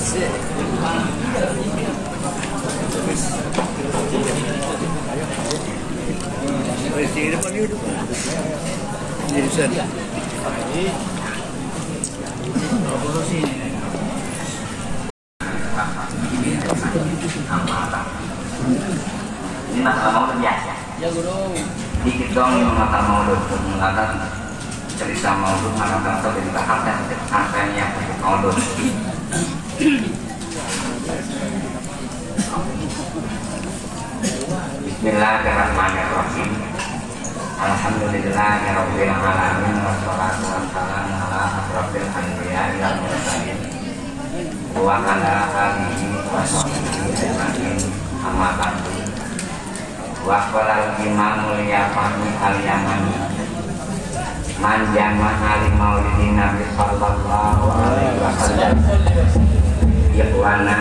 Presiden depan itu jadi saja. Ini masalah maulud biasa. Ya guru. Dikit dong yang masalah maulud, mengatakan cerita maulud, mengatakan seperti hartanya maulud. Bismillahirrahmanirrahim. Alhamdulillahirabbil alamin wassalatu wassalamu ala asrofil anbiya'i wal mursalin wa ala alihi wa sahbihi ajmain. Amma ba'du. Wa qala al-imamul Yafani al-Yamani man jama'a li maulidin Nabi sallallahu alaihi wasallam ikhwana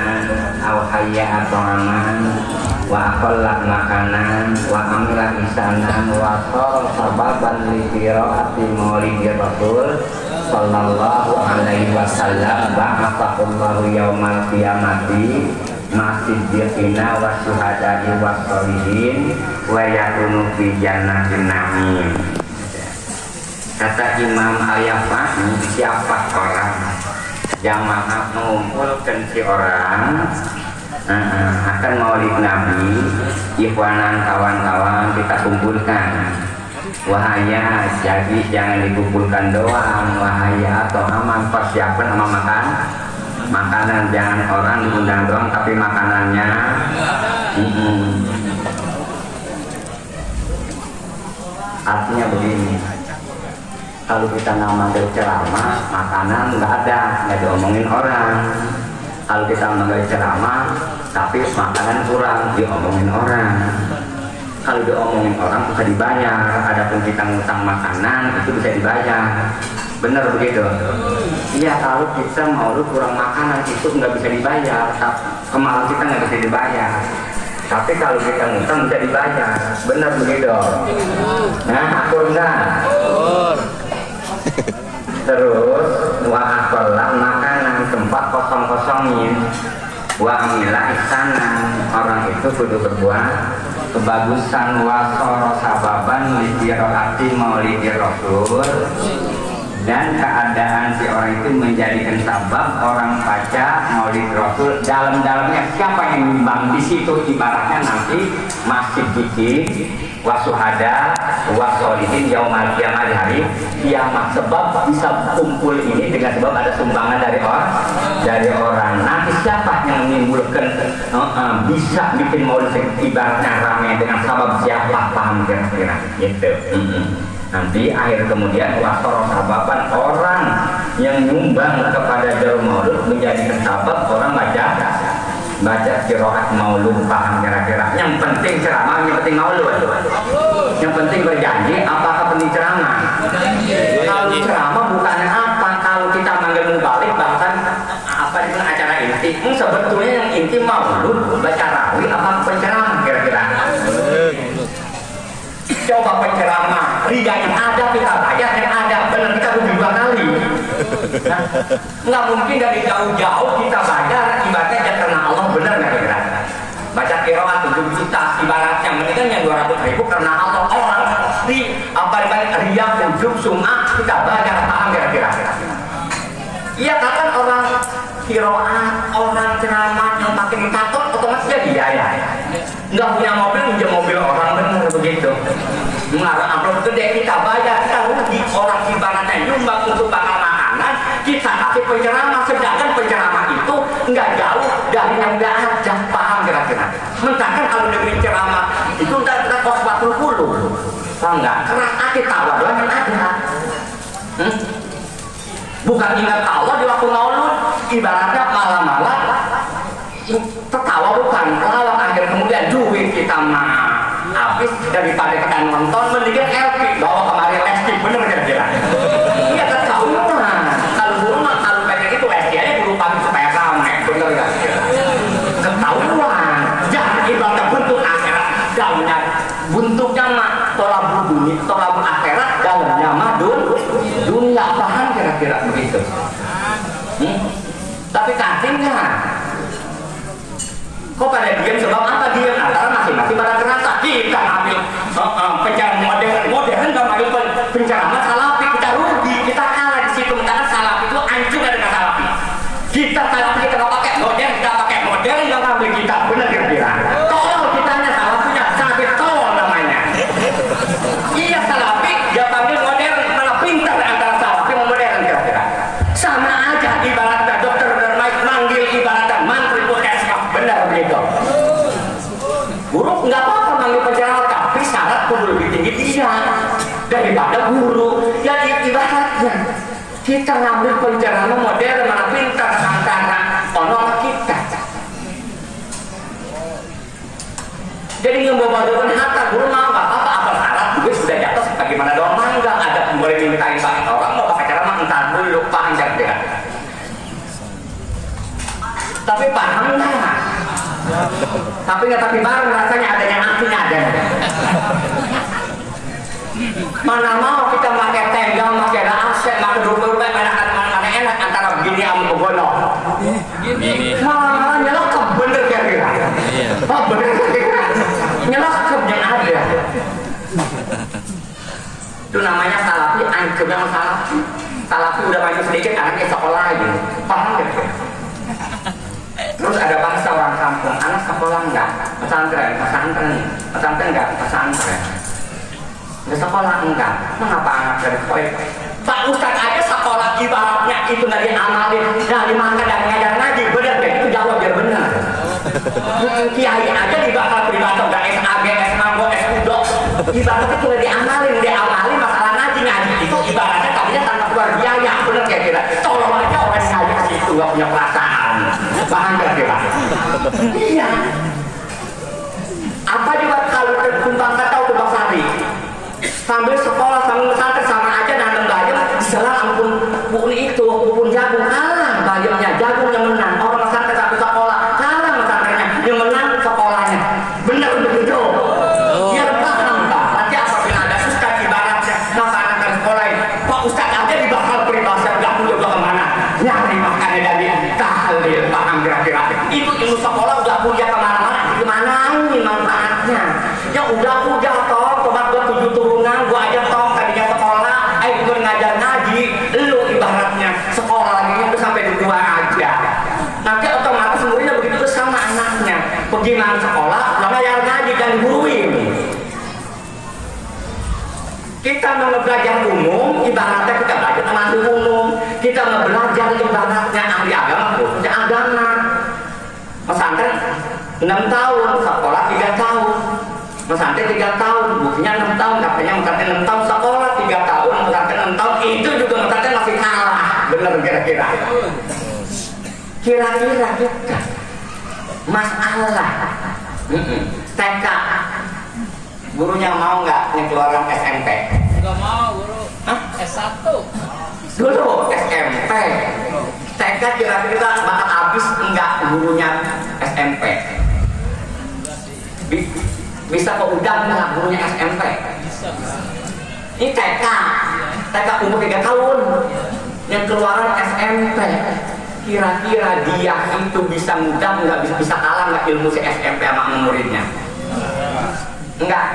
aw hayya at'aman wa aqalla makanan wa amila isanan wa qala sababan li qiraati maulidir rasul sallallahu alaihi wasallam ba'athahullahu yaumal qiyamati masiddiqina wa syuhada'i wa sholihin wa yakunu fi jannatin na'im. Kata Imam Al-Yafani, siapa orang jamaah mengumpulkan si orang akan maulid Nabi, ikhwanan kawan-kawan kita kumpulkan. Wahaya, jadi jangan dikumpulkan doang. Wahaya atau aman persiapan sama makanan, jangan orang diundang doang tapi makanannya artinya begini, kalau kita nggak manggil ceramah, makanan nggak diomongin orang. Kalau kita manggil ceramah tapi makanan kurang, diomongin orang. Kalau diomongin orang bisa dibayar. Adapun kita ngutang makanan itu bisa dibayar. Bener begitu? Iya, kalau kita mau kurang makanan itu nggak bisa dibayar. Kemarin kita nggak bisa dibayar. Tapi kalau kita ngutang bisa dibayar. Bener begitu? Nah, akur enggak? Terus wa'akolah makanan tempat kosong-kosongin wa'amilah ihsanan, orang itu kudu berbuat kebagusan wasoro sababan liqiraati maulidir rasul, dan keadaan si orang itu menjadikan sabab orang baca maulid rasul. Dalam-dalamnya siapa yang nyumbang di situ, ibaratnya nanti masjid dikit wasuhada wasolihin yaumal qiyamah, di hari kiamat. Sebab bisa kumpul ini dengan sebab ada sumbangan dari orang. Nanti siapa yang menimbulkan bisa bikin maulid ibaratnya ramai dengan sabab siapa, paham kira-kira gitu. Nanti akhir kemudian wasoro sababan, orang yang nyumbang kepada jalur maulud menjadikan sabab orang baca qiraat maulud, paham kira-kira. Yang penting ceramah, yang penting maulud, yang penting berjanji. Apakah penting ceramah? Kalau ceramah bukannya apa, kalau kita manggil mubalik bahkan apa itu acara inti, sebetulnya yang inti maulud, baca rawi, apa penceramah kira-kira? Coba penceramah, ridain ada kita bayar, yang ada benar kita rugi 2 kali. Nah, nggak mungkin dari jauh-jauh kita bayar, ibaratnya karena Allah, benar nggak kira-kira? Baca qiraat 7 juta ibaratnya, mendingan yang 200.000 karena Allah. Orang di apa riak, ujub, sum'ah kita bayar, paham kira-kira? Iya, kapan orang qiraat, orang ceramah yang pakai takut otomatis jadi ya. Nggak punya mobil, pinjam mobil orang, benar begitu. Mengarah amplop gede kita bayar, kita rugi. Orang ibaratnya nyumbang untuk bakal makanan, kita kasih penceramah, sedangkan penceramah itu nggak jauh dari yang nggak ada, paham kira-kira? Sementara kalau demi ceramah itu nggak kita kos 40, paham nggak? Karena kita doang yang ada. Bukan ingat Allah di waktu maulud, ibaratnya malam-malam tertawa, bukan lawak. Akhir kemudian duit kita habis, daripada kita nonton mendingan LP bawa kemari ST, bener kira-kira? Iya, ketahuan. Kalau dulu mah kalau kayak gitu ST aja dulu pagi supaya ramai, bener gak? Ketahuan. Jangan ibarat bentuk akhirat, daunnya bentuknya mah tolabul akhirat, daunnya mah dunia, paham kira-kira begitu? Tapi hati nggak? Kok pada diam? Sebab apa diam? Antara masing-masing pada kerasa kita ambil pencerahan modern nggak ambil pencerahan salafi, kita rugi, kita kalah di situ. Karena salafi itu hancur dengan salafi. Kita salafi kita nggak pakai modern nggak ngambil kita, benar kira-kira. Tolong kitanya salafinya salafi tolong namanya. Iya salafi dia panggil modern, malah pintar antara salafi sama modern kira-kira. Sama aja ibaratnya dokter manggil ibaratnya mantri puskesmas, benar begitu. Guru nggak apa-apa manggil penceramah, tapi syarat kudu lebih tinggi dia daripada guru. Jadi ibaratnya kita ngambil penceramah modern malah pintar antara orang kita. Jadi ngembawa-bawakan harta guru mau nggak apa-apa, apa syarat duit sudah jatuh bagaimana doang mangga ada boleh mintain banyak orang mau pakai ceramah entar dulu paham dia. Tapi paham nggak? Tapi nggak tapi bareng rasanya adanya artinya ada. Mana mau kita pakai tenggang, pakai aset, pakai dulu mana enak antara begini sama begono. Malah nyelakap bener kira-kira. Oh bener kira-kira. Nyelakap yang ada. Itu namanya salafi, anjurnya salafi. Salafi udah maju sedikit, anaknya sekolah aja. Paham gak? Terus ada bangsa orang kampung, anak sekolah enggak? Pesantren enggak? Pesantren. Nggak sekolah enggak? Mengapa anak dari sekolah? Pak Ustadz aja sekolah ibaratnya itu nggak diamalin, nggak dimakan dan ngajar ngaji, bener deh, itu jawab biar bener. Kiai aja dibakal pribadi, nggak SAG, SMAGO, SUDO, ibaratnya itu nggak diamalin masalah ngaji itu ibaratnya tadinya tanpa keluar biaya, bener kira-kira. Tolong aja orang ngaji itu nggak punya perasaan, paham kira-kira? Iya. Apa juga kalau kumbang kata kumbang sari? Sambil sekolah sambil pesantren sama aja nanam bayam diselang ampun pupun jagung kalah bayamnya, jagung yang menang. Orang pesantren satu sekolah kalah pesantrennya, yang menang sekolahnya. Benar begitu. Biar paham Pak. Nanti apabila ada ustaz ibaratnya maka anak sekolah ini, Pak Ustaz aja dibakal peribahasa nggak punya kemana nyari makannya dari tahlil, paham kira-kira. Itu ilmu sekolah udah kuliah kemana-mana, gimana ini manfaatnya? Ya udah toh tobat gua 7 turunan gua aja toh tadinya sekolah gua ngajar ngaji lu ibaratnya sekolah lagi itu sampai 2 aja nanti otomatis muridnya begitu sama anaknya bagaimana sekolah gua ngajar ngaji dan guruin. Kita mau belajar umum ibaratnya kita belajar termasuk umum, kita mau belajar ibaratnya ahli agama khususnya agama. Pesantren 6 tahun, sekolah 3 tahun. Pesantren 3 tahun, buktinya 6 tahun, katanya pesantren 6 tahun, sekolah 3 tahun, pesantren 6 tahun, itu juga pesantren masih kalah, bener kira-kira. Kira-kira kita masalah TK, gurunya mau nggak ngeluarin SMP? Nggak mau guru. Hah? S1 dulu SMP. TK kira-kira bakal habis enggak gurunya SMP? Bisa kok udah nggak gurunya SMP? bisa. Ini TK umur 3 tahun yang keluaran SMP. Kira-kira dia itu bisa mudah nggak bisa kalah nggak ilmu si SMP sama muridnya? Enggak.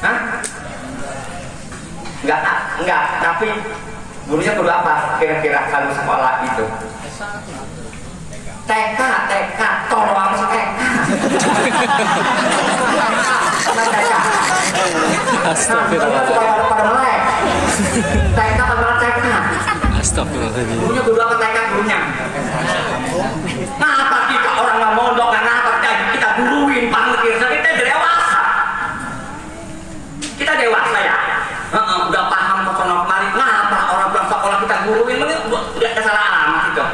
Hah? Enggak. Tapi gurunya perlu apa? Kira-kira kalau sekolah itu? TK, tolong si TK. Astagfirullah. Pada melek. TK sama TK. Astagfirullahaladzim. Gurunya kudu apa TK gurunya? Kenapa kita orang nggak mondok? Kenapa kita guruin panggil? Kita dewasa. Kita dewasa ya. Udah paham kesono kemari. Kenapa orang pulang sekolah kita guruin? Udah kesalahan amat itu.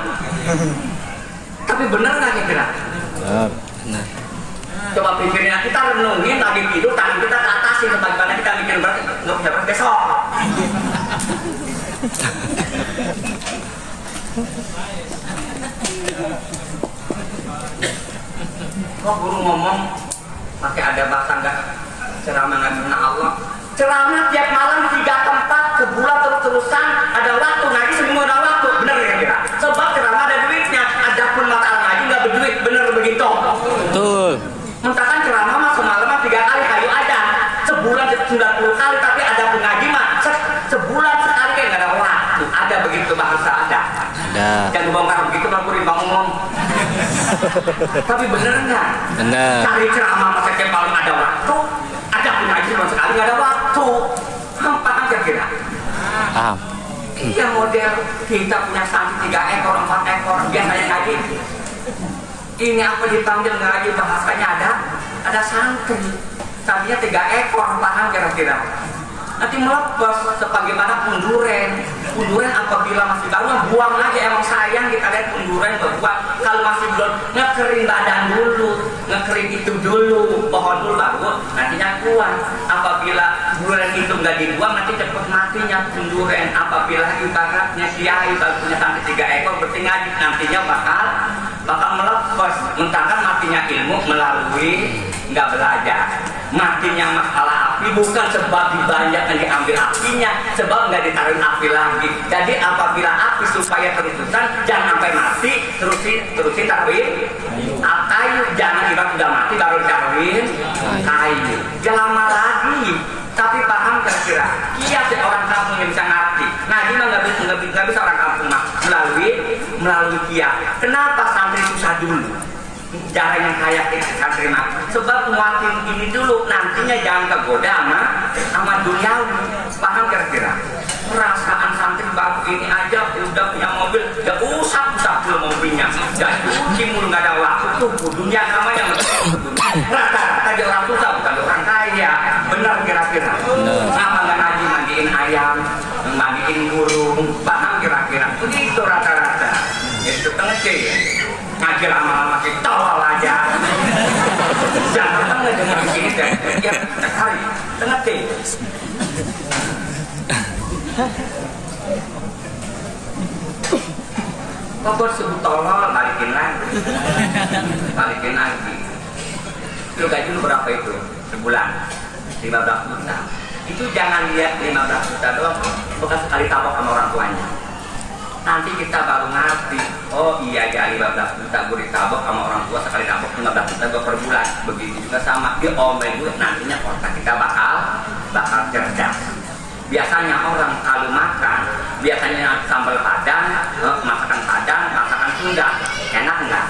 Tapi benar nggak kira-kira? Benar. Coba pikirin, kita renungin lagi tidur, tangan kita ke atas sih, sebagaimana kita mikir berarti nggak bisa besok. Kok guru ngomong pakai ada bahasa nggak ceramah nggak kenal Allah? Ceramah tiap malam 3 tempat sebulan terus-terusan ada waktu, nanti seminggu ada waktu, bener ya kira? Sebab ceramah ada duit. Ada. Jangan dibongkar begitu kalau Bang ngomong. Tapi bener nggak? Bener. Cari ceramah masa paling ada waktu. Ada pun aja cuma sekali nggak ada waktu. Paham kira-kira? Paham. Iya model kita punya santri 3 ekor, 4 ekor biasanya ngaji. Ini apa dipanggil ngaji bahasanya ada santri. Sapinya 3 ekor, paham kira-kira? Nanti melepas sebagaimana punduren apabila masih baru buang aja, emang sayang kita lihat punduren berbuah. Kalau masih belum ngekering badan dulu, ngekering itu dulu, pohon dulu baru nantinya kuat. Apabila punduren itu nggak dibuang nanti cepat matinya punduren. Apabila ibaratnya kiai baru punya sampai 3 ekor berarti ngaji nantinya bakal melepas. Mentangkan matinya ilmu melalui nggak belajar. Matinya masalah api bukan sebab dibanyak yang diambil apinya, sebab nggak ditaruh api lagi. Jadi apabila api supaya terusan, jangan sampai mati, terusin taruhin kayu. Jangan ibarat udah mati baru ditaruhin kayu. Jangan lama lagi. Tapi paham kira-kira? Iya orang kampung yang bisa ngerti. Nah ini nggak bisa orang kampung melalui kia. Kenapa santri susah dulu? Cara yang kayak santri mah sebab nguatin ini dulu, nantinya jangan kegoda sama duniawi. Paham kira-kira? Perasaan santri baru ini aja udah punya mobil, udah usap dulu mobilnya, udah cuci mulu nggak ada waktu tuh dunia namanya. Rata-rata dia orang susah bukan orang kaya, benar kira-kira? Sama nggak ngaji mandiin ayam, mandiin burung, paham kira-kira? Begitu rata-rata. Itu tengah ngaji lama-lama kita tolol aja. Jangan tengah dengan di sini deh. Ya, sekali tengah deh. Kok sebut tolol balikin lagi. Lu gaji lu berapa itu sebulan? 15 juta. Itu jangan lihat 15 juta doang, bukan sekali tabok sama orang tuanya. Nanti kita baru ngerti, oh iya ya 15 juta gue ditabok sama orang tua, sekali tabok 15 juta gue per bulan. Begitu juga sama diomel juga, nantinya otak kita bakal cerdas. Biasanya orang kalau makan, biasanya sambal padang, masakan padang, masakan Sunda, enak enggak?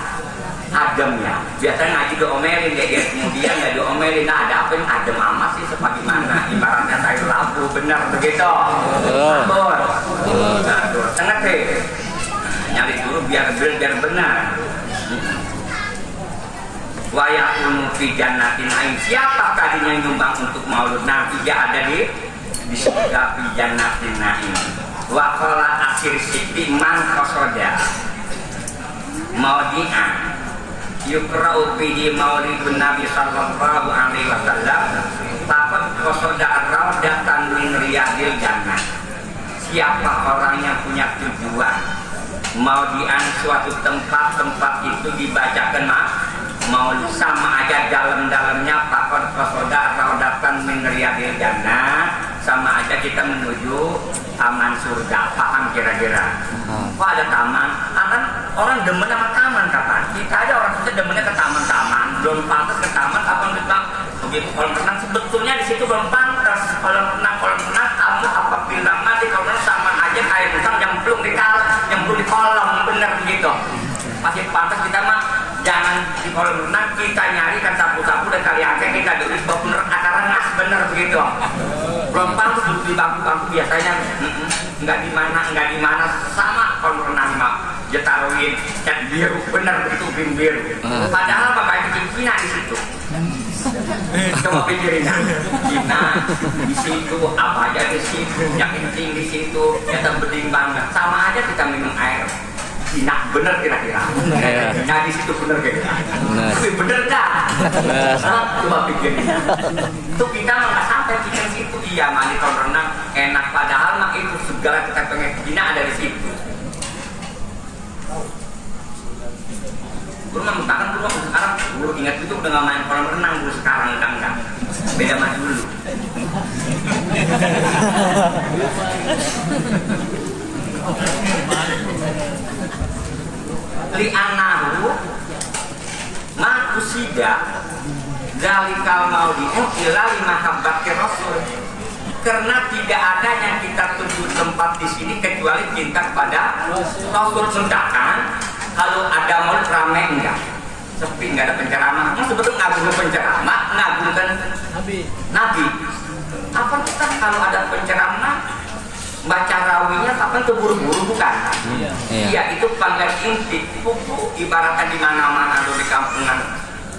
Adem ya. Biasanya ngaji diomelin ya, kemudian nggak diomelin. Nah ada apa yang adem amat sih sebagaimana ibaratnya sayur labu, benar begitu? Betul. Tengah deh. Nyari dulu biar benar. Wayakunu fi jannatin ain. Siapa tadinya yang nyumbang untuk maulud Nabi? Dia ada di surga fi jannatin ain. Wa qala akhir siti man qasoda maudi'an yukra'u fihi maulidun Nabi sallallahu alaihi wasallam faqad qasoda ar-raudatan min riyadil jannah. Siapa orang yang punya tujuan maudi'an suatu tempat itu dibacakan maulid sama aja dalam-dalamnya faqad qasoda ar-raudatan min riyadil jannah, sama aja kita menuju taman surga. Paham kira-kira? Kok ada taman? Akan orang demen sama taman kapan? Kita aja orang susah demennya ke taman-taman, belum pantas ke taman. Kapan kita begitu kolam renang sebetulnya di situ belum pantas. Kolam renang kamu apabila mati kolam renang sama aja kayak misalnya nyemplung di kolam, bener begitu. Masih pantas kita mah jangan di kolam renang, kita nyari kan sapu-sapu dan kali angke kita duduk bener akar ngas, bener begitu. Belum pantas duduk di bangku-bangku biasanya nggak di mana sama kolam renang mah ditaruhin cat biru, bener begitu biru. Padahal bapak bikin Cina di situ. Coba pikirin Cina di situ, apa aja di situ, yang kencing di situ, kita bening banget. Sama aja kita minum air Cina, bener kira-kira. Nah di situ bener kira-kira. Tapi bener dah. Coba pikirin. Itu kita nggak sampai di situ. Iya mandi kolam renang enak, padahal mah itu segala kita pengen Cina ada di situ. Guru nggak mengatakan dulu sekarang, guru ingat itu udah nggak main kolam renang, guru sekarang enggak. Beda sama dulu. Li anahu makusida dalikal maudi ila lima kabat ke rasul. Karena tidak ada yang kita tuju tempat di sini kecuali cinta kepada Rasul. Sedangkan kalau ada maulid ramai enggak, sepi, enggak ada penceramah. Yang sebetulnya ngagungkan penceramah, ngagungkan Nabi. Apa kita kalau ada penceramah baca rawinya kapan terburu-buru bukan? Iya, itu pangkat inti. Buku ibaratnya di mana-mana di kampungan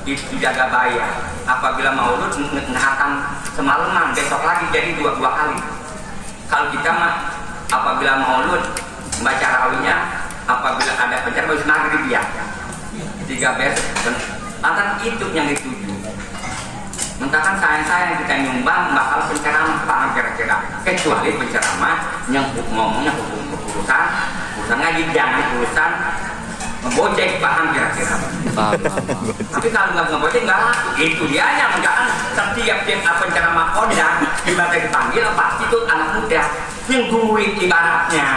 itu jaga bayar. Apabila maulud ngehatam semalaman, besok lagi jadi dua kali. Kalau kita mah apabila maulud baca rawinya, apabila ada penceramah maghrib ya 3 besok. Lantas itu yang dituju. Mentahkan sayang kita nyumbang bakal penceramah paham kira-kira. Kecuali penceramah yang ngomongnya urusan ngaji, jangan urusan ngebocek, paham kira-kira. Paham. Tapi kalau nggak ngebocek nggak laku. Itu dia yang jangan setiap penceramah kondang ibaratnya dipanggil pasti itu anak muda yang duit ibaratnya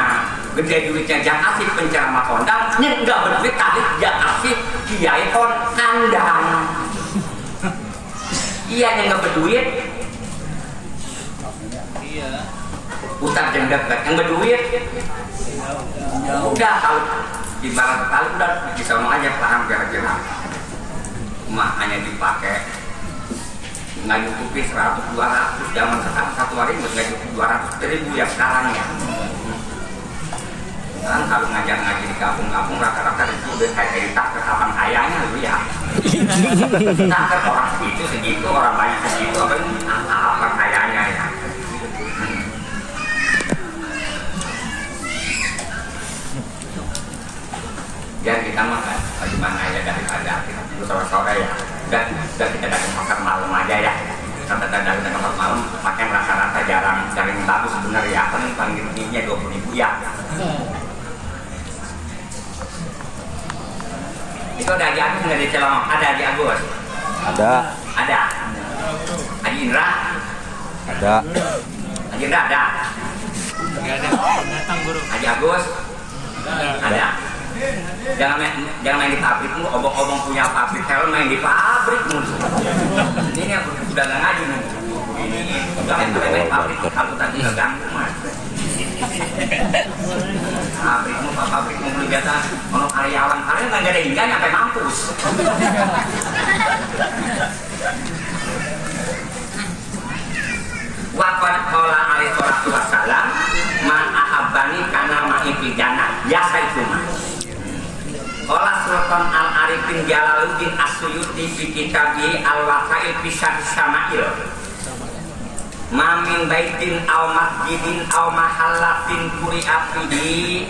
gede duitnya jangan asik penceramah kondang yang nggak berduit tadi jangan asik kiai kandang. Iya yang nggak berduit. Iya. Ustaz yang dekat yang berduit. Udah kalau ibarat kali udah bisa mau aja paham kira-kira. Cuma hanya dipakai nggak cukupi 100-200 zaman sekarang satu hari nggak cukup 200.000 ya sekarang ya. Kan kalau ngaji di kampung-kampung rata-rata itu udah kayak tak kapan kayanya lu ya. Takkan orang segitu orang banyak segitu apa kayanya ya. Jadi kita mah bagaimana ya daripada kita dulu sore-sore ya. Udah kita datang pasar malam aja ya. Sampai datang pasar malam pakai rata-rata jarang bagus sebenarnya ya. Kan panggilnya 20.000 ya. Itu ada Haji Agus nggak di Celong? Ada Haji Agus? Ada. Haji Indra? Ada. Haji Indra ada? Nggak ada. Datang guru. Haji Agus? Ada. Jangan main di pabrik, obong-obong punya pabrik, kalau main di pabrik ini yang udah nggak ngaji ini udah main pabrik, kalau tadi ngeganggu mas. Pabrikmu beli biasa ono karyawan nggak ada hingga sampai mampus. Waqad qala alaihi salatu wassalam man ahabbani kana ma'i fil jannah ya sayyiduna. Qala Sultan Al-Arifin Jalaluddin As-Suyuti fi kitabih Al-Wasail fi Syama'il. Mamin baitin aw masjidin aw mahallatin quri'a fihi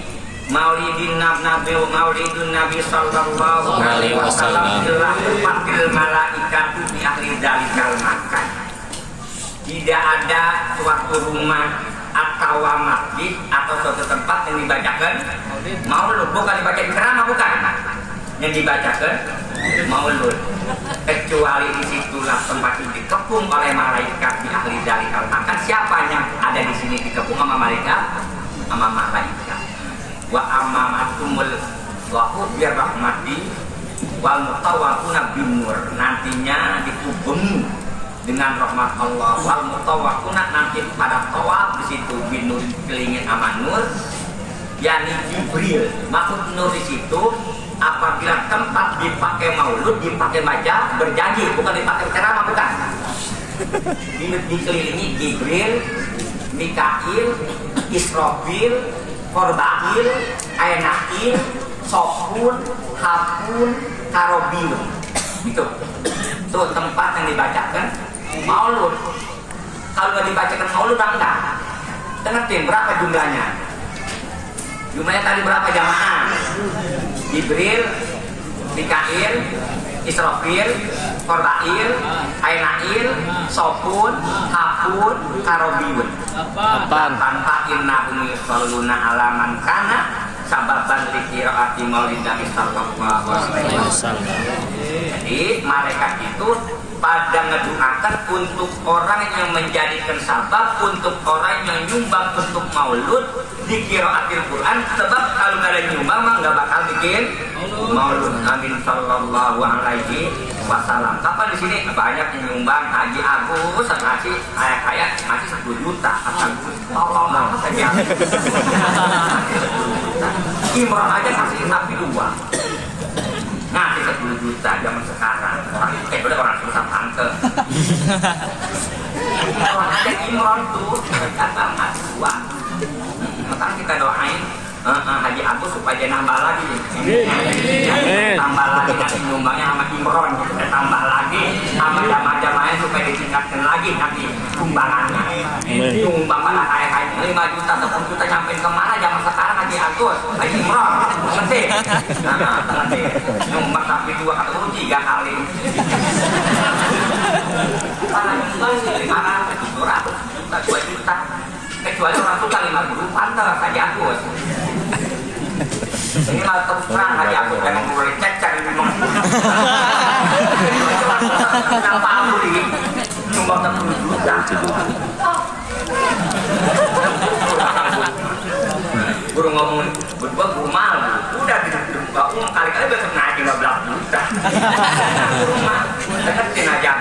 maulidin nabi sallallahu alaihi wasallam illa tufatil malaikatu bi ahli dalikal makan. Tidak ada suatu rumah atau masjid atau suatu tempat yang dibacakan maulud, bukan dibacakan ceramah, bukan yang dibacakan maulud, kecuali disitulah tempat itu dikepung oleh malaikat di ahli dalikal makan. Siapa yang ada di sini dikepung sama malaikat? Sama malaikat. Wa amamatumul wahud biar rahmati wal mutawakuna binur, nantinya dikubung dengan rahmat Allah. Wal mutawakuna nanti pada tawaf di situ binur kelingin sama nur, yakni Jibril. Maksud nur di situ apabila tempat dipakai maulud, dipakai baca berjanji, bukan dipakai ceramah, bukan. Dikelilingi Jibril, Mikail, Israfil, Korbail, Ainail, Sofun, Hapun, Karobil. Itu tempat yang dibacakan maulud. Kalau nggak dibacakan maulud enggak. Ngerti berapa jumlahnya? Jumlahnya tadi berapa jamaah? Jibril, Mikail, Israfil, Korbail, Ainail, Sofun, Hapun, Karobiun. Tanpa innahum yusalluna ala man kana sababan li qiraati maulid Nabi sallallahu alaihi wasallam. Jadi mereka itu pada ngedoakan untuk orang yang menjadikan sabab, untuk orang yang nyumbang untuk maulud di qiraatil Quran. Sebab kalau nggak ada nyumbang mah nggak bakal bikin Maulud Nabi Sallallahu Alaihi Wasallam. Kapan di sini banyak yang nyumbang Haji Agus ngasih kayak ngasih 1 juta. Tolong banget saja. Imron aja ngasih sapi 2. Ngasih 10 juta zaman sekarang. Orang susah tante. Imron aja Imron tuh kata ngasih 2. Maka kita doain Haji Agus supaya dia nambah lagi. Tambah lagi nanti nyumbangnya sama Imron, kita tambah lagi sama jamaah-jamaahnya supaya ditingkatkan lagi nanti sumbangannya. Nyumbang pada kayak 5 juta, 10 juta nyampe kemana zaman sekarang Haji Agus, Haji Imron, ngerti? Ngerti. Nyumbang sampai 2 kali 3 kali. Karena nyumbang 500, 700 juta, 2 juta. Kecuali orang suka 50 pantas Haji Agus. Ini malah terus terang Haji Agus memang boleh cecer ini memang. Kenapa aku ini nyumbang 10 juta? Guru ngomong berdua guru malu, udah duduk kali-kali besok naik 15 juta. Guru malu, deketin aja.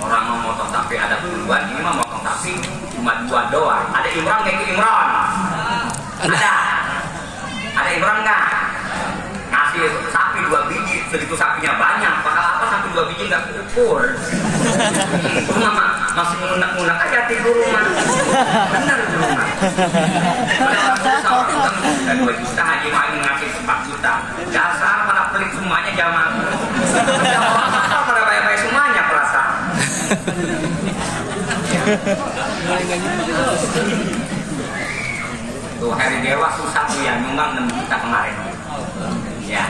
Orang mau motong sapi ada puluhan, ini mah motong sapi cuma 2 doang. Ada Imron nggak ikut Imron? Ada Imron nggak? Ngasih sapi 2 biji, segitu sapinya banyak. Bakal apa sapi 2 biji nggak ukur? Mama masih ngunak-ngunak aja tidur rumah. Benar di rumah. Dan 2 juta Haji Main ngasih 4 juta. Dasar pada pelit semuanya jamaah. Pada bayar-bayar semuanya perasaan. Tuh hari dewa susah tuh ya nyumbang 6 juta kemarin. Ya,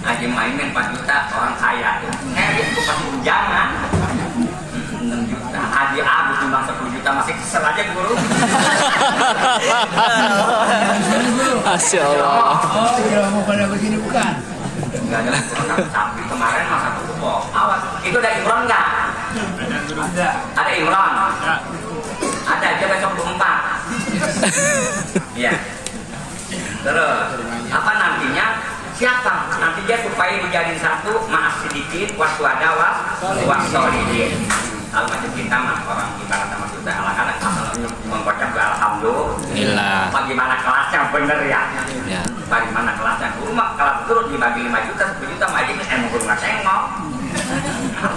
Haji Maimin 4 juta orang kaya tuh. Hari itu pasti jangan 6 juta. Haji Agus nyumbang 10 juta masih kesel aja guru. Masya Allah. Oh, udah mau pada begini bukan? Enggak ada sapi kemarin masa tuh. Awas, itu dari Imron enggak? Ada Imron. Ada aja besok 24. Iya. Terus apa nantinya? Siapa? Nanti dia supaya dijadiin satu, maaf sedikit, waswada wasolihin. Kalau macam kita mah orang ibarat sama kita anak-anak mengucap alhamdulillah. Bagaimana kelasnya bener ya? Ya. Bagaimana kelasnya? Rumah kelas turun dibagi 5 juta, 10 juta mah ini emang guru nggak sengok.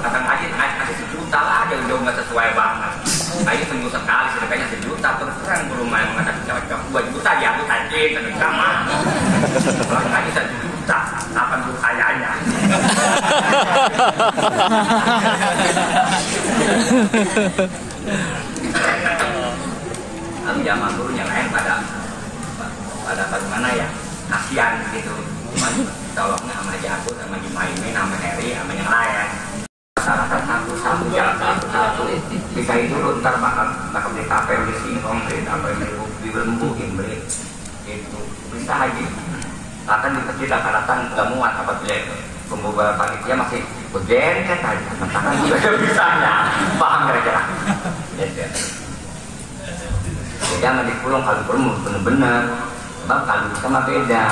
Kadang aja ngasih 1 juta lah, jauh-jauh nggak sesuai banget. Ayo seminggu sekali sedekahnya 1 juta, terus terang guru mah yang mengatakan cewek 2 juta ya aku tadi sedekah mah. Kalau ngaji 1 juta, kapan guru kayanya? Lalu jamaah guru yang lain pada bagaimana ya, kasihan gitu. Tolongnya sama Haji Agus, sama Haji Maimin, sama Heri, sama yang lain. Masyarakat satu-satu jalan satu-satu. Bisa itu ntar bakal di KPU di Singkong, di Berembuhin, itu bisa aja. Bahkan di kecil akan nggak muat apabila pembubaran panitia masih berderet aja. Masakan juga bisanya, paham kira-kira. Jangan dikulung kalau perlu bener-bener. Sebab kalau sama beda.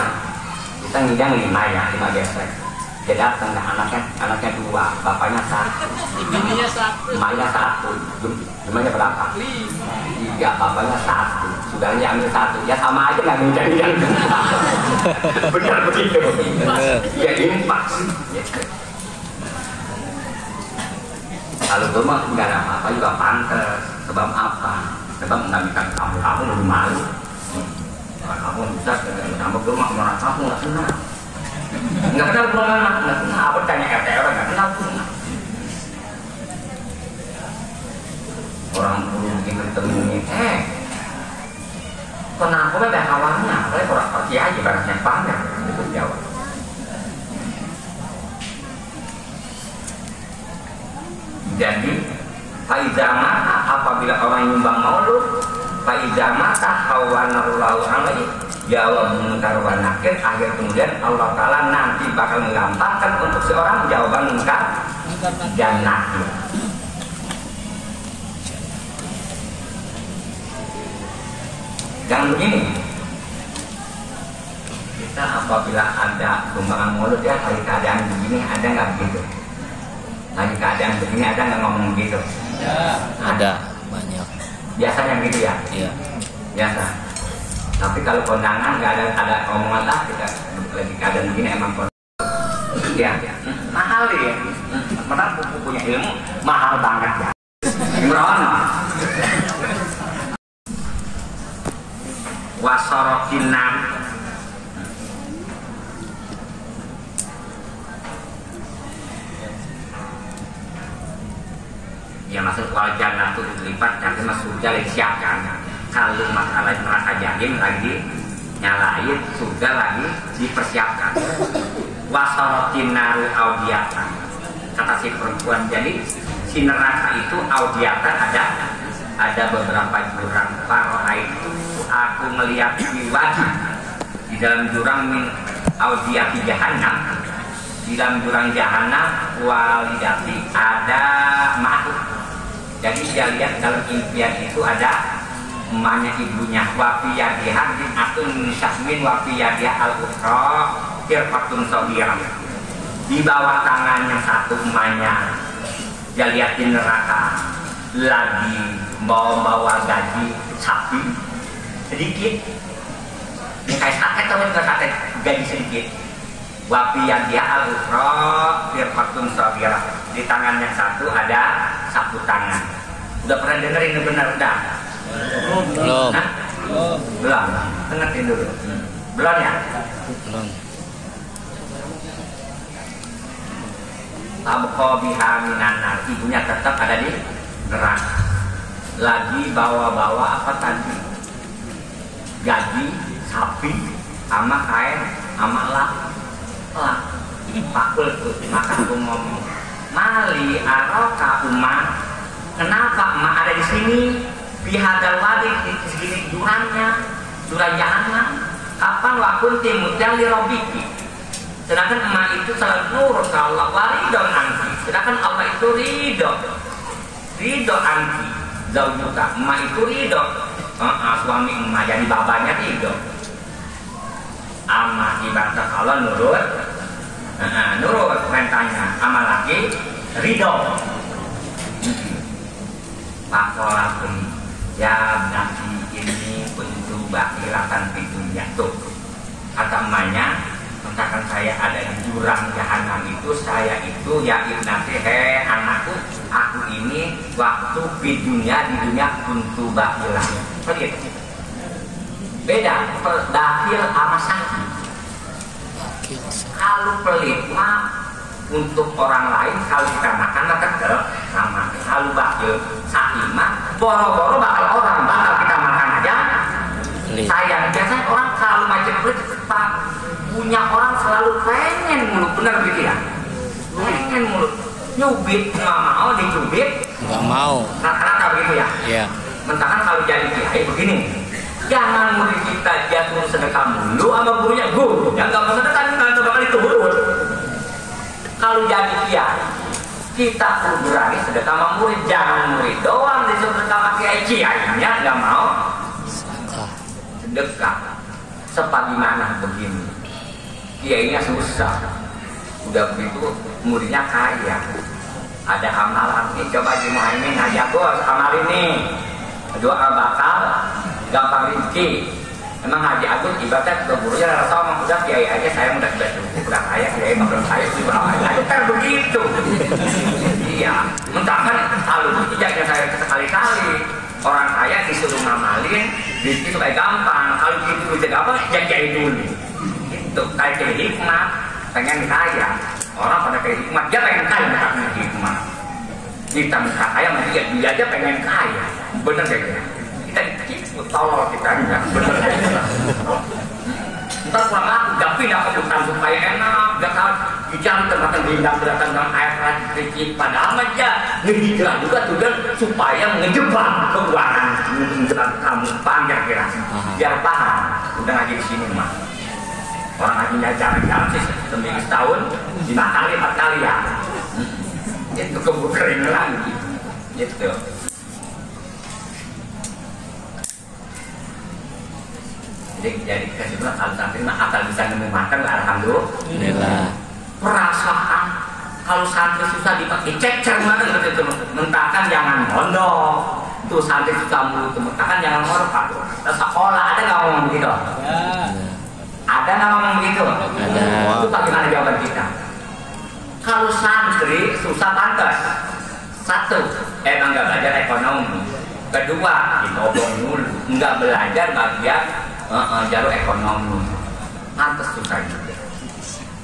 Kita ngidang 5 ya, 5 gesek. Jadi datang anaknya 2, bapaknya 1, emaknya 1, jumlahnya berapa? 3, bapaknya 1, sudahnya ambil 1, ya sama aja nggak ngidang yang 2. Benar begitu. Ya impas. Kalau gue mah nggak ada apa-apa juga pantas. Sebab apa? Sebab mengambilkan kamu lebih malu. Kamu bisa kamu ke rumah orang kamu nggak kenal, nggak kenal rumah, nggak kenal apa tanya RT orang nggak kenal rumah. Orang dulu begitu ditemuin, kenapa ada kawannya? Apalagi orang pergi aja barangnya banyak itu jawab. Jadi faizama apabila orang nyumbang maulud faizamata hawanallahu alaihi jawab munkar wa nakir, akhir kemudian Allah Ta'ala nanti bakal menggampangkan untuk seorang jawaban munkar dan nakir. Jangan begini. Kita apabila ada sumbangan mulut ya, lagi keadaan begini ada nggak begitu? Lagi keadaan begini ada nggak ngomong begitu? Ada banyak. Biasanya gitu ya? Iya. Biasa. Tapi kalau kondangan nggak ada omongan lah, kita lagi keadaan begini emang ya, mahal ya. Padahal punya ilmu mahal banget ya. Imron. Wasorokin nar. Ya maksud wajah itu dilipat, tapi mas surga disiapkan. Kalau masalah neraka jahim lagi nyalain, surga lagi dipersiapkan. Wasorokin naru audiatan, kata si perempuan. Jadi si neraka itu audiatan ada beberapa jurang. Paroa itu aku melihat di wajah di dalam jurang min audiati jahanam, di dalam jurang jahanam walidati ada makhluk. Jadi dia lihat dalam impian itu ada emaknya ibunya, wafiyadihah bin atun syahmin wafiyadihah al-ukhra firqatun sabirah. Di bawah tangannya satu emaknya, dia lihat di neraka lagi bawa gaji sapi sedikit. Ini kayak sate atau enggak sate gaji sedikit. Wafiyadihah al-ukhra firqatun sabirah. Di tangan yang satu ada sapu tangan. Udah pernah dengerin benar udah? Belum. Hah? Belum. Dengerin dulu. Belum ya? Belum. Tabqa biha minanar, ibunya tetap ada di neraka. Lagi bawa-bawa apa tadi? Gaji, sapi, sama kain, sama lah. Pakul tuh, maka aku ngomong, Mali aroka umah, kenapa emak ada di sini? Bihadal wadi di segini jurangnya, jurang jahanam. Kapan wakun timut yang dirobiki? Sedangkan emak itu selalu nurut ke Allah, waridon anti. Sedangkan Allah itu ridho anti. Jauh juga, emak itu ridho. Suami emak jadi babanya ridho. Ama ibadah Allah nurut, nurut perintahnya. Ama lagi ridho. Pakolakun ya nanti ini untuk bakilatan pintunya tuh. Kata emaknya, katakan saya ada di jurang jahanam itu, saya itu ya ibnati anakku, aku ini waktu di dunia untuk bakilah. Begitu. Beda bakil sama sakit. Kalau pelit mah untuk orang lain, kalau kita makan mah tetap sama. Kalau bakil sakit mah boro-boro bakal kita makan aja. Sayang biasanya orang kalau macam pelit punya orang selalu pengen mulu, benar gitu ya? Pengen mulu, nyubit nggak mau dicubit, Nggak mau. rata-rata begitu ya? Iya. Mentahkan kalau jadi kiai begini, jangan murid kita jatuh sedekah mulu sama gurunya, gurunya nggak mau sedekah, nggak bakal diturut. Kalau jadi kiai, kita perlu berani sedekah sama murid, jangan murid doang disuruh sedekah sama kiai, kiainya nggak mau sedekah. Sebagaimana begini, kiainya susah, udah begitu muridnya kaya, ada amalan nih, coba Haji Muhaimin ngajak bos amal ini, doa bakal gampang rezeki. Emang Haji Agus ibadah ke gurunya rasa sama udah kiai aja, saya udah cukup, udah kaya, kiai bakal saya juga itu kan begitu. Iya, mentahkan kalau bijaknya saya sekali-kali orang kaya disuruh ngamalin rezeki supaya gampang. Kalau gitu bisa gampang, ya kiai dulu. Itu kayak hikmah, pengen kaya. Orang pada kayak hikmah, dia pengen kaya, bukan hikmah. Kita minta kaya, dia aja pengen kaya. Bener deh ya. Kita dikit, tolol kita enggak. Bener deh. Ntar kurang laku, gak pindah ke hutan supaya enak, gak tahu dijam tempat bintang beratan dengan air rezeki. Padahal aja ngehijrah juga tujuan supaya ngejebak keuangan, menjelang kamu panjang kira, biar paham. Udah ngaji di sini mah. Orang ngajinya jarang sih, seminggu setahun 5 kali 4 kali ya. Itu kebun kering lagi, gitu. Jadi kesimpulan kalau santri mah asal bisa nemu makan alhamdulillah. Perasaan kalau santri susah dipakai cecer mana gitu mentahkan jangan mondok. Tuh santri susah mulu mentahkan jangan mondok Pak. Sekolah ada nggak ngomong begitu? Ada nggak ngomong begitu? Ada. Itu bagaimana jawaban kita? Kalau santri susah pantas. Satu, emang nggak belajar ekonomi. Kedua, ditobong dulu, nggak belajar bagian jalur ekonomi. Pantas susah juga.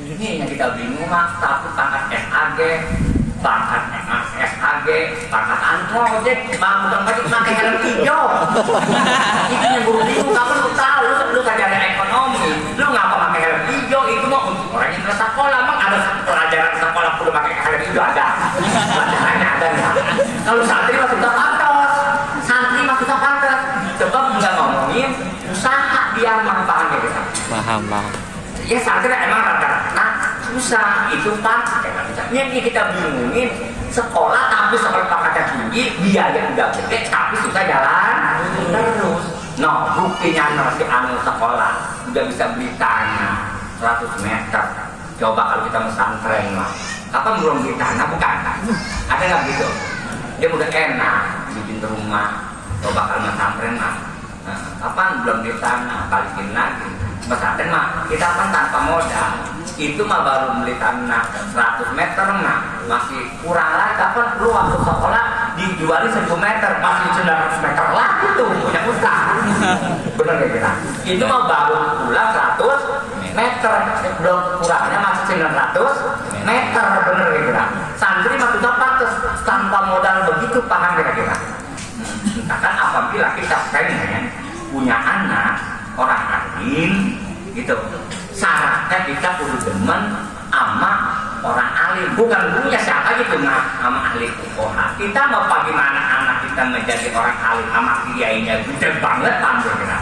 Ini yang kita bingung mah, tapi pangkat SAG, pangkat SAG, pangkat antrojek, bukan pakai helm hijau. Itu yang guru bingung, kamu tahu, lu ajaran ekonomi, lu ngapa pakai helm hijau? Itu mah untuk orang yang di sekolah, emang ada pelajaran sekolah perlu pakai helm hijau ada. Pelajarannya ada nggak? Kalau santri mah sudah pantas, santri mah sudah pantas. Coba nggak ngomongin usaha dia mah paham ya kita. Paham. Ya santri emang rata-rata susah itu pak. Ini kita bingungin sekolah tapi sekolah pakatnya tinggi, biaya udah gede tapi susah jalan terus. No buktinya masih anu sekolah udah bisa beli tanah 100 meter. Coba kalau kita mesantren lah, kapan belum beli tanah bukan? Ada nggak gitu? Dia udah enak bikin rumah. Coba kalau mesantren mah, kapan belum beli tanah balikin lagi. Pesantren mah kita kan tanpa modal itu mah baru beli tanah 100 meter mah masih kurang lagi. Kapan lu waktu sekolah dijualin 1000 meter masih 900 meter lah itu punya utang. Bener gak kita? Itu mah baru pulang 100 meter belum kurangnya masih 900 meter. Bener gak kita? Santri mah sudah pantas tanpa modal begitu paham gak kita? Kan apabila kita pengen punya anak orang alim gitu, syaratnya kita kudu demen sama orang alim, bukan punya siapa gitu nah sama ahli fuqaha. Kita mau bagaimana anak kita menjadi orang alim sama kiainya gede banget tampil kita.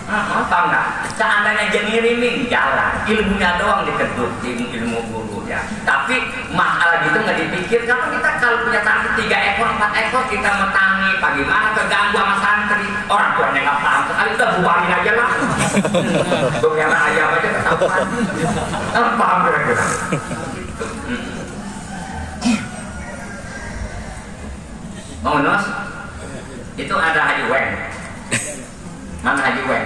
Tahu nggak? Seandainya jeniriming jalan, ilmunya doang diketuk ilmu guru ya. Tapi masalah gitu nggak dipikir. Kalau kita punya santri 3 ekor 4 ekor kita metangi, bagaimana terganggu sama santri? Orang tuanya nggak paham sekali, udah bubarin aja lah. Bagaimana ayam aja ketahuan. Paham kira-kira? Mau nos? Itu ada Haji Wen. Mana Haji Wen?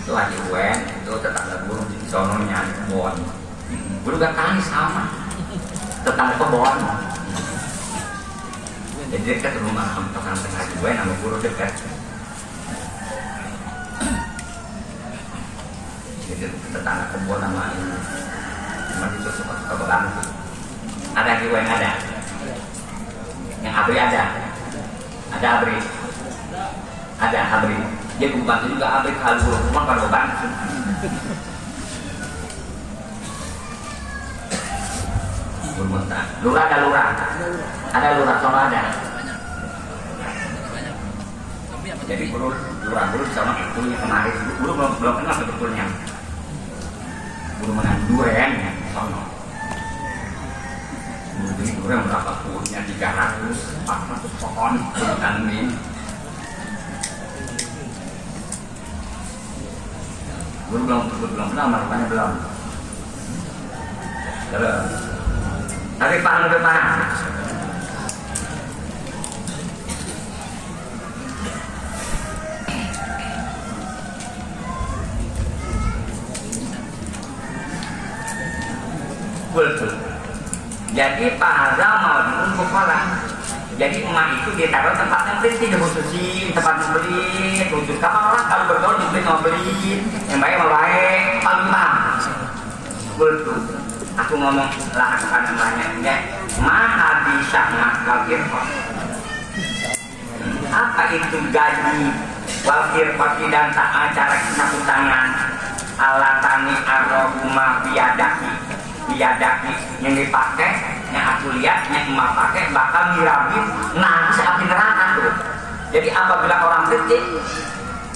Itu Haji Wen, itu tetangga guru di sononya kebon. Guru gak tani sama tetangga kebon. Jadi dekat rumah pesantren Haji Wen sama guru dekat. Jadi tetangga kebon sama ini. Cuma itu suka berganti. Ada Haji Wen ada. Yang Abri ada Abri, ada Abri. Dia bantu juga Abri kalau guru rumah kalau bantu. Guru mentah. Lurah ada lurah sama ada. Jadi guru sama itu yang kemarin guru belum kenal sebetulnya. Guru menanduren sono. Ini kurang berapa pohonnya 300, 400 pohon tanamin. Belum lama rupanya belum. Terus tapi paham depan. Betul. Jadi Pak Azam mau diunjuk orang. Jadi emak itu dia taruh tempat yang beli, dikhususin tempat beli, tujuh. Kapan orang kalau bergaul dibeli mau beli, yang baik mau baik, paham. Betul. Aku ngomong lah karena namanya maha bisa wakil kok. Apa itu gaji wakil pasti dan tak acara satu tangan alatani arrohuma biadaki yang dipakai, yang aku lihat, yang emak pakai bakal mirabin nanti api neraka tuh. Jadi apabila orang kecil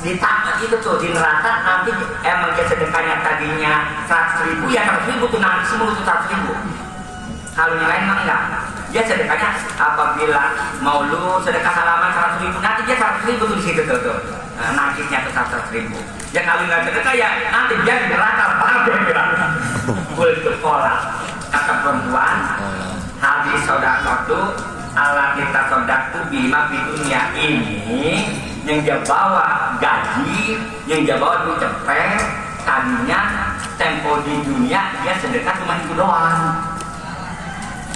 ditakut itu tuh di neraka nanti emang sedekahnya tadinya 100.000 ya 100.000 tuh nanti semua tuh 100.000. Kalau yang lain mah enggak. Dia sedekahnya apabila mau lu sedekah halaman 100.000, nanti dia 100.000 tuh di situ tuh. Najisnya ke 100.000. Ya kalau nggak sedekah ya nanti dia di neraka, paham ya? Kultu pola kata perempuan hadis sodakatu ala kita sodaktu bima di dunia ini yang dia bawa gaji, yang dia bawa duit cepet, tadinya tempo di dunia dia sedekah cuma itu doang.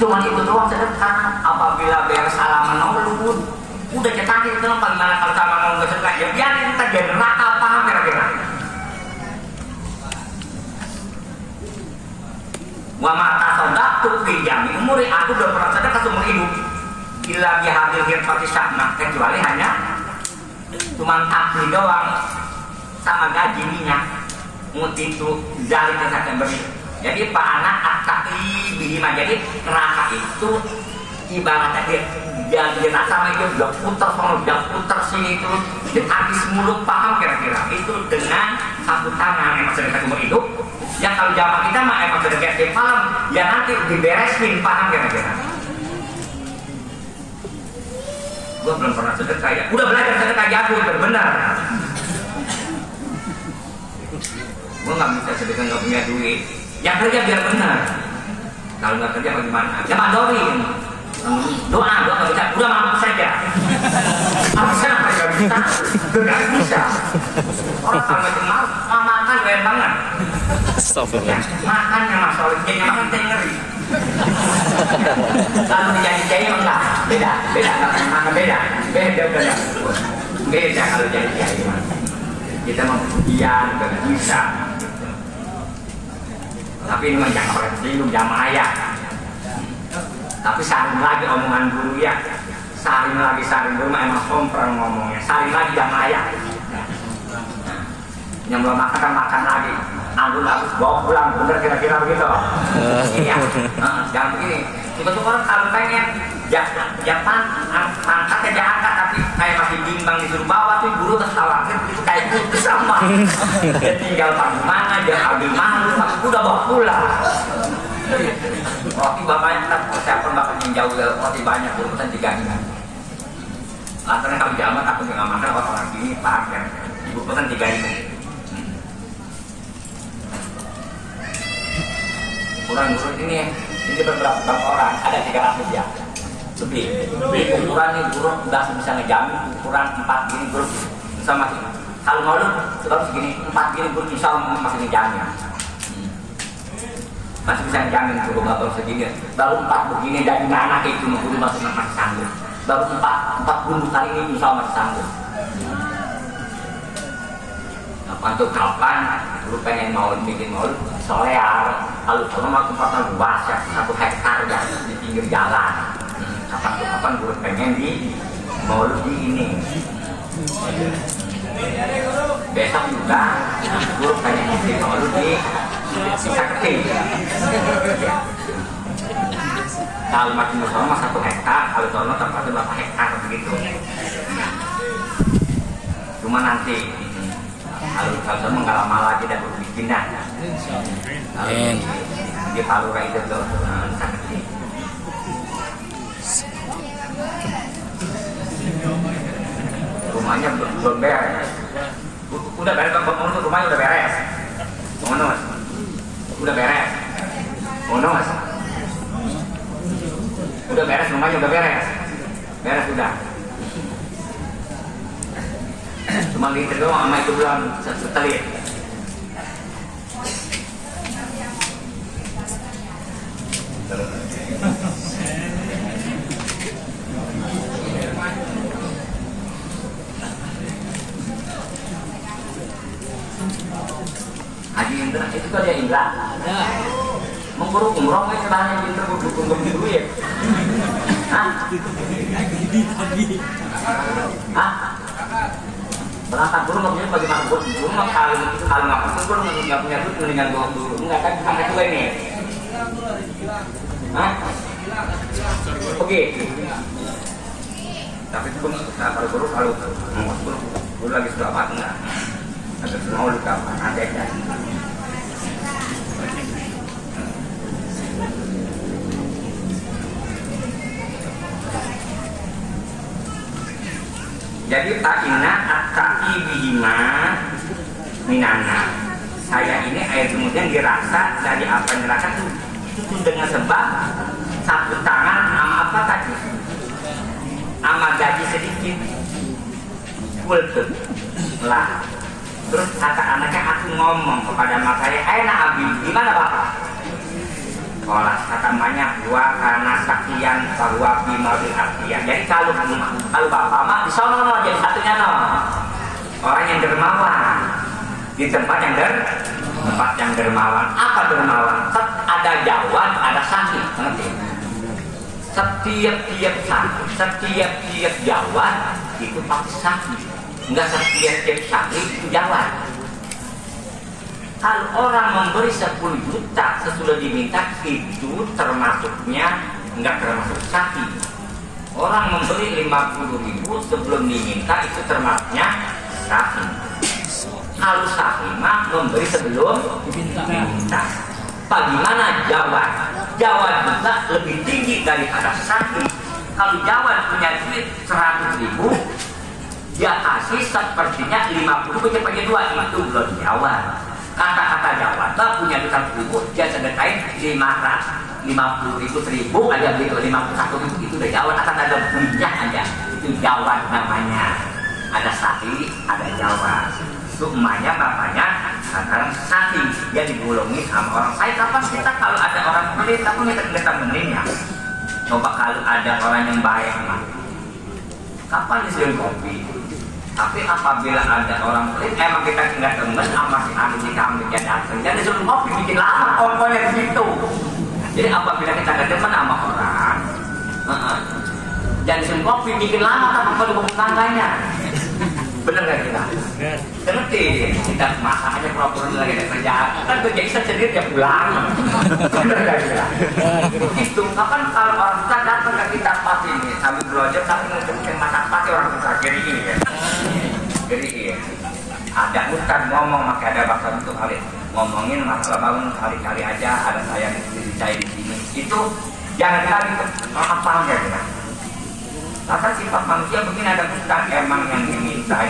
Cuma itu doang sedekah. Apabila beres salaman maulud, udah cetak itu paling mana kalau sama mau nggak sedekah ya biar kita jadi neraka, paham kira-kira? Wa mata sodaktu pinjami umur aku udah pernah sedekah seumur hidup. Gila dia hadir hirfati syakna kecuali hanya cuma takli doang sama gaji minyak muti itu dari kesehatan beri. Jadi pak anak aktai bihima, jadi neraka itu ibaratnya dia rasa sama itu udah puter sini itu habis mulut, paham kira-kira? Itu dengan satu tangan emang sedekah umur hidup. Yang kalau zaman kita mah emang sedekah tiap malam ya nanti diberesin, paham kira-kira? Gue belum pernah sedekah ya, udah belajar sedekah jago benar. Gue nggak bisa sedekah nggak punya duit. Yang kerja biar benar. Kalau nggak kerja bagaimana? Ya mandorin. Doa nggak bisa. Udah mampu saja. Harusnya nggak bisa. Nggak bisa. Orang kalau itu makan banyak banget. Astagfirullah. Makannya masalah, kayaknya makan teh ngeri. Kalau menjadi kiai enggak, beda, makan beda kalau jadi kiai. Kita mau kemudian nggak bisa. Tapi ini jangan pakai selingkuh jamaah. Tapi saring lagi omongan guru ya, saring guru mah emang kompreng ngomongnya, saring lagi jamaah. Yang belum makan lagi. Anggur harus bawa pulang, bener kira-kira begitu. Iya, jangan begini. Tiba-tiba orang kalau pengen angkat aja angkat, tapi kayak masih bimbang disuruh bawa tuh guru terus khawatir itu kayak itu sama. Dia tinggal bagaimana, dia ambil malu, udah bawa pulang. Roti bapaknya kan persiapan bapak yang jauh, roti banyak, guru pesan 3 hari. Lantaran kalau jaman aku nggak makan orang gini, paham ya? Ibu pesan 3 hari. Ukuran ini beberapa orang, ada 300 ya lebih ukuran ini guru udah bisa ngejamin ukuran 4 gini guru bisa masih, kalau mau lu terus segini 4 gini guru bisa masih ngejamin, masih bisa ngejamin guru nggak baru segini, baru 4 begini dari mana itu guru masih sanggup, baru 4 gundukan ini bisa masih sanggup. Untuk kapan lu pengen mau bikin maulid solear, kalau mau tempatnya luas ya 1 hektar ya di pinggir jalan. Kapan gue pengen di maulid di ini. Besok juga gue pengen di maulid di Sakti. Kalau makin bersama 1 hektar, kalau sono tempatnya berapa hektar begitu. Cuma nanti kalau nggak lama lagi dan berpindah di Palura itu tuh sakit. Rumahnya belum beres. Udah beres bang, rumahnya udah beres. Mas. Udah beres. Mas. Udah beres, rumahnya udah beres. Beres udah. Cuma gitu doang, sama itu belum setelit. Haji Indra, itu kan dia Indra. Menguruk umroh kan celahnya Indra dukung duit. Hah? Berangkat guru nggak punya bagaimana guru nggak kalau nggak pesen guru nggak punya duit mendingan guru dulu nggak kan sampai tua ini. Oke. Tapi kalau guru lagi sudah apa enggak? Ada mau luka ada ya. Jadi Ta'ina at-ta'i bihima minana. Saya ini air kemudian dirasa dari apa yang dirasa itu dengan sebab satu tangan sama apa tadi? Sama gaji sedikit. Kultur lah. Terus kata anaknya, aku ngomong kepada mak saya, enak abi, gimana bapak? Kolas kata emaknya, wa kana sakian bahwa bimabil artian. Jadi kalau bapak mak disono jadi satunya no. Orang yang dermawan di tempat yang dermawan. Apa dermawan? Ada jawab, ada sakit, ngerti? Setiap jawab itu pasti sakit. Enggak setiap sakit itu jawab. Kalau orang memberi 10 juta sesudah diminta itu termasuknya enggak termasuk sakit. Orang memberi 50.000 sebelum diminta itu termasuknya sakit. Kalau sakit mah memberi sebelum diminta. Bagaimana jawab? Jawab juga lebih tinggi daripada sakit. Kalau jawab punya duit 100.000, dia kasih sepertinya 50 pakai 2 itu belum jawab. Kata-kata jawab punya duit 100.000, dia sedekahin 50.000, 1.000 aja beli 51.000 itu udah jawab. Akan ada belinya aja, itu jawab namanya. Ada sakit, ada jawab. Emaknya, bapaknya sekarang sakit, dia digulungi sama orang. Saya kapan kita kalau ada orang pelit, aku minta temeninnya. Coba kalau ada orang yang baik mah, kapan disuruh kopi? Tapi apabila ada orang pelit, emang kita nggak temen sama si Anu si kami dia datang, jadi disuruh kopi bikin lama ongkolnya di situ. Jadi apabila kita nggak temen sama orang, jadi disuruh kopi bikin lama tapi kalau di tangganya. Bener gak kita? Ngerti? Kita masak aja pura-pura lagi ada kerjaan. Kan kerja bisa sendiri dia pulang. Bener gak kita? Itu kapan kalau orang kita datang ke kita pasti ini sambil belajar sambil ngecek masak pasti orang kita kiri ini ya. Kiri ini. Ada ustaz ngomong maka ada bahasa untuk kali ngomongin masalah bangun kali-kali aja ada saya di sini. Itu jangan kali apa enggak kita? Kata sifat manusia begini, ada ustaz emang yang dimintai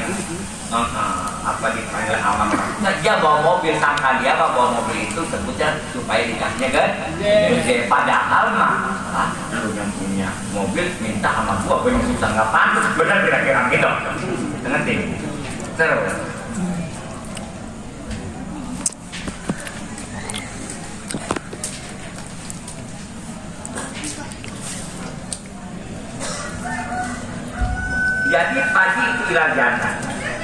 apa dipanggil alam. Dia bawa mobil, sangka dia bawa mobil itu sebutnya supaya dikasihnya kan gede. Padahal mah lu yang punya mobil minta sama gua yang susah nggak pantas. Benar kira-kira gitu. Ngerti? Terus jadi pagi itu ilajana.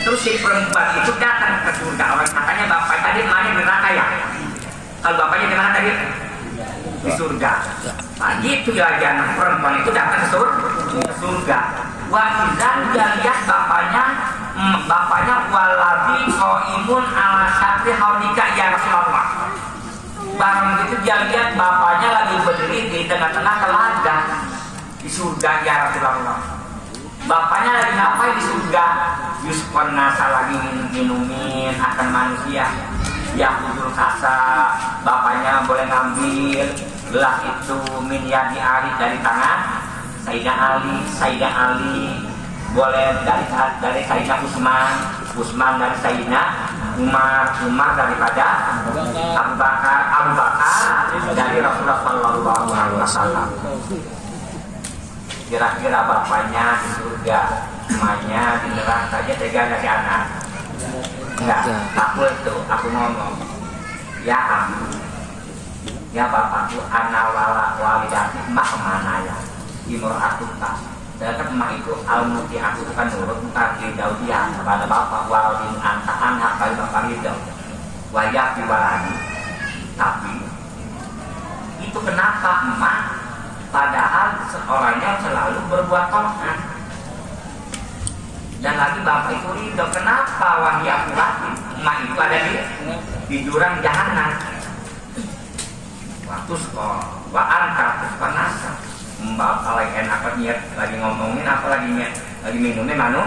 Terus si perempuan itu datang ke surga. Orang katanya bapak tadi mana di neraka ya? Kalau bapaknya di mana tadi? Di surga. Pagi itu ilajana. Perempuan itu datang ke surga. Wa izan dia lihat bapaknya walabi qaimun ala syatri haudika ya Rasulullah. Barang itu dia lihat bapaknya lagi berdiri di tengah-tengah telaga di surga ya Rasulullah. Bapaknya lagi ngapain di surga? Yuskon nasa lagi minumin akan manusia. Ya kudul kasa, bapaknya boleh ngambil gelas itu min yadi Ali dari tangan Sayyidah Ali boleh dari Sayyidah Utsman dari Sayyidah Umar daripada Abu Bakar dari Rasulullah Sallallahu Alaihi Wasallam. Kira-kira bapaknya di surga, emaknya di neraka, dia tega nggak si anak? Enggak, aku ngomong, ya bapakku anak walidati emak kemana ya? Imur atuka, sedangkan emak itu almuti aku bukan nurut bukan lidau dia kepada bapak walidin anta anak kali bapak lidau, wajah diwalani. Tapi itu kenapa emak? Padahal seorangnya selalu berbuat taat. Dan lagi bapak itu ridho. Kenapa wahya kulatin? Emak itu ada di jurang jahanam. Waktu sekolah, waan kartus panasa. Mbak lagi enak niat lagi ngomongin apa lagi niat lagi minumnya manu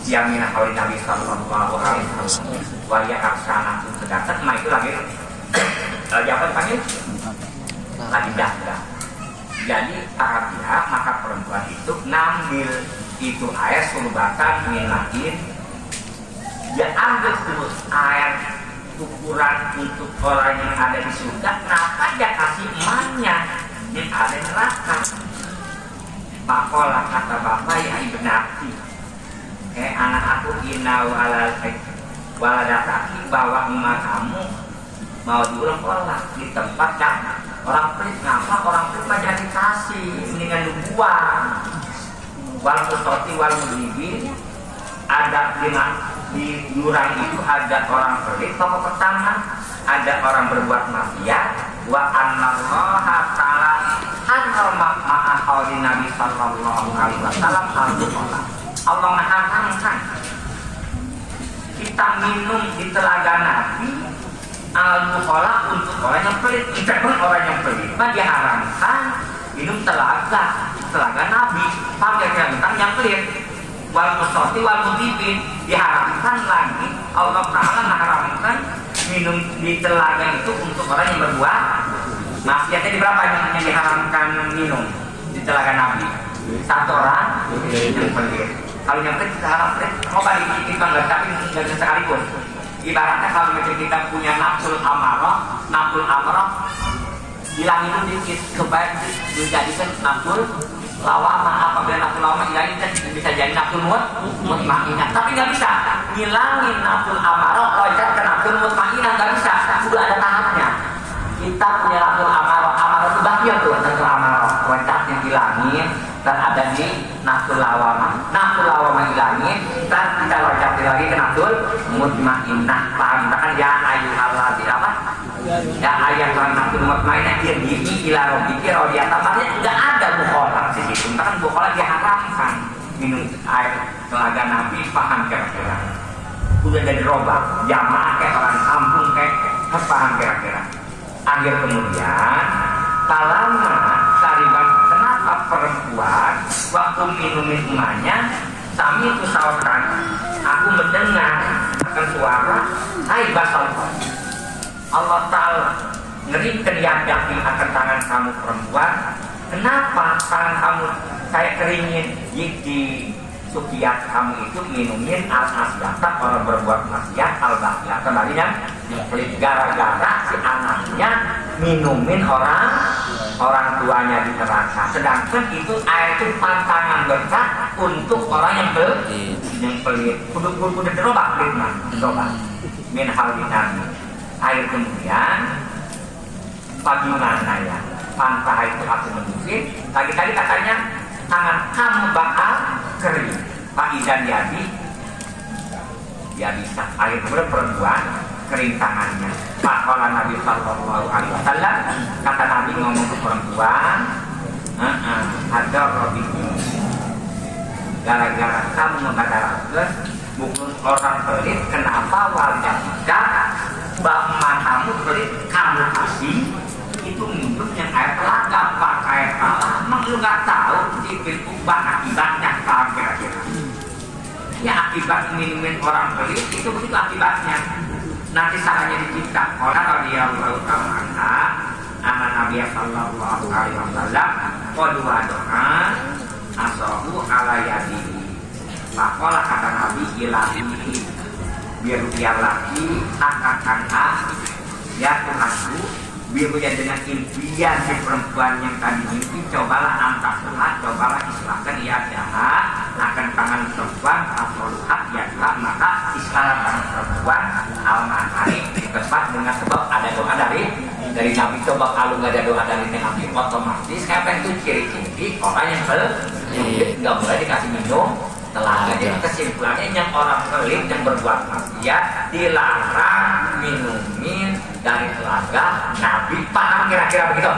siang minah kali Nabi Sallallahu Alaihi Wasallam. Wahya aksana sedangkan emak itu lagi apa dipanggil? Lagi dagang. Jadi para pihak maka perempuan itu ngambil itu air surbatan minain, dia ambil tuh air ukuran untuk orang yang ada di surga, kenapa dia kasih emaknya yang ada di neraka? Pakola kata bapak ya benarti, anak aku inau ala waladaki bawa emak kamu mau diulang kolak di tempat yang orang pelit. Ngapa orang pelit mah jangan dikasih, mendingan dibuang. Wal kusoti wal mudibin, ada di jurang itu ada orang pelit. Pokok pertama ada orang berbuat maksiat. Wa anallaha ta'ala harrama ma'a qauli Nabi sallallahu alaihi wasallam al-qala. Allah mengharamkan kita minum di telaga Nabi al-mukhola untuk orang yang pelit. Kita pun orang yang pelit mah diharamkan minum telaga Nabi pakai tentang yang pelit. Wal kusoti wal mudibin, diharamkan lagi Allah Ta'ala mengharamkan minum di telaga itu untuk orang yang berbuat maksiat. Jadi berapa yang diharamkan minum di telaga Nabi? Satu orang yang pelit. Kalau yang pelit kita harap pelit mau balik kita nggak, tapi nggak bisa sekalipun. Ibaratnya kalau kita punya nafsul amarah hilang itu dikit supaya dijadikan nafsul lawama. Apabila nafsul lawama hilangin kan bisa jadi nafsul mutmainah, tapi nggak bisa hilangin nafsul amarah loncat ke nafsul mutmainah, nggak bisa. Sudah ada tahapnya. Kita punya nafsul amarah itu bagian tuh nafsul amarah loncatnya hilangin dan ada di nafsul lawama. Nafsul lawama hilangin dan kita loncat lagi ke nafsul mutmainah. Paham kan ya ayyuhalladzina apa? Ya ayat nafsul mutmainah irji'i ila rabbiki radiyatan mariyah. Enggak ada bukholah di situ. Kan bukholah diharamkan minum air telaga Nabi. Paham kira-kira? Udah jadi robah jamaah kayak orang kampung kayak paham kira-kira? Akhir kemudian kalama sariban, kenapa perempuan waktu minumin emaknya sami itu sautan, aku mendengar akan suara hai basal Allah Ta'ala ngerikan yakin akan tangan kamu perempuan. Kenapa tangan kamu saya keringin? Di sukiat kamu itu minumin al-asyata, orang berbuat maksiat, al-basyat kembalinya gara-gara si anaknya minumin orang tuanya di neraka. Sedangkan itu air itu pantangan berkah untuk orang yang pelit. Kudu dirobak ritma, coba min hal dinami. Air kemudian bagaimana ya pantai itu aku menusin tadi katanya tangan kamu bakal kering. Pak Idan jadi ya bisa air kemudian perempuan kering tangannya. Pak kalau Nabi Sallallahu Alaihi Wasallam kata Nabi ngomong ke perempuan, ada Robi gara-gara kamu mengatakan bukan orang pelit, kenapa warga tidak bahwa kamu pelit kamu kasih itu minum yang air telaga pakai air talah. Emang lu nggak tahu cipil ubah akibatnya apa kira-kira? Ya akibat minumin orang pelit itu begitu akibatnya. Nanti salahnya dicipta oleh radhiyallahu ta'ala anak Nabi sallallahu alaihi wasallam qadwa doa asahu ala yadihi. Makola kata Nabi ilahi biar dia lagi akan ya Tuhanku, biar dengan impian si perempuan yang tadi mimpi, cobalah angkat sehat, cobalah islahkan ia jahat akan tangan perempuan atau luhat ya telah, maka islah tangan perempuan al-mahari tempat dengan sebab ada doa dari Nabi. Coba kalau nggak ada doa dari Nabi otomatis kayak itu ciri-ciri orang yang nggak boleh dikasih minum telaga. Jadi kesimpulannya yang orang pelit yang berbuat maksiat dilarang minumin dari telaga Nabi. Paham kira-kira begitu?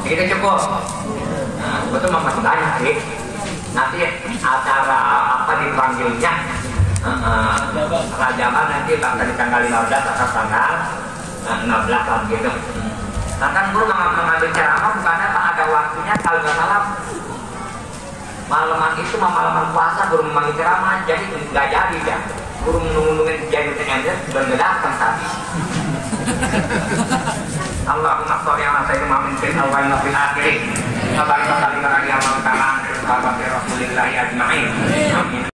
Begitu cukup. Nah, betul masih banyak sih. Nanti acara apa dipanggilnya Rajaban nanti di tanggal 15 atau tanggal 16 lah gitu. Nah kan guru mengambil ceramah bukannya tak ada waktunya, kalau nggak salah malaman itu malaman puasa guru memanggil ceramah, jadi nggak jadi ya. Guru menunggu-nungguin jadi aja sudah datang tadi. Allahumma sholli ala sayyidina Muhammadin fil awwalin wa fil akhirin. Sahabat Rasulullah ajma'in. Amin.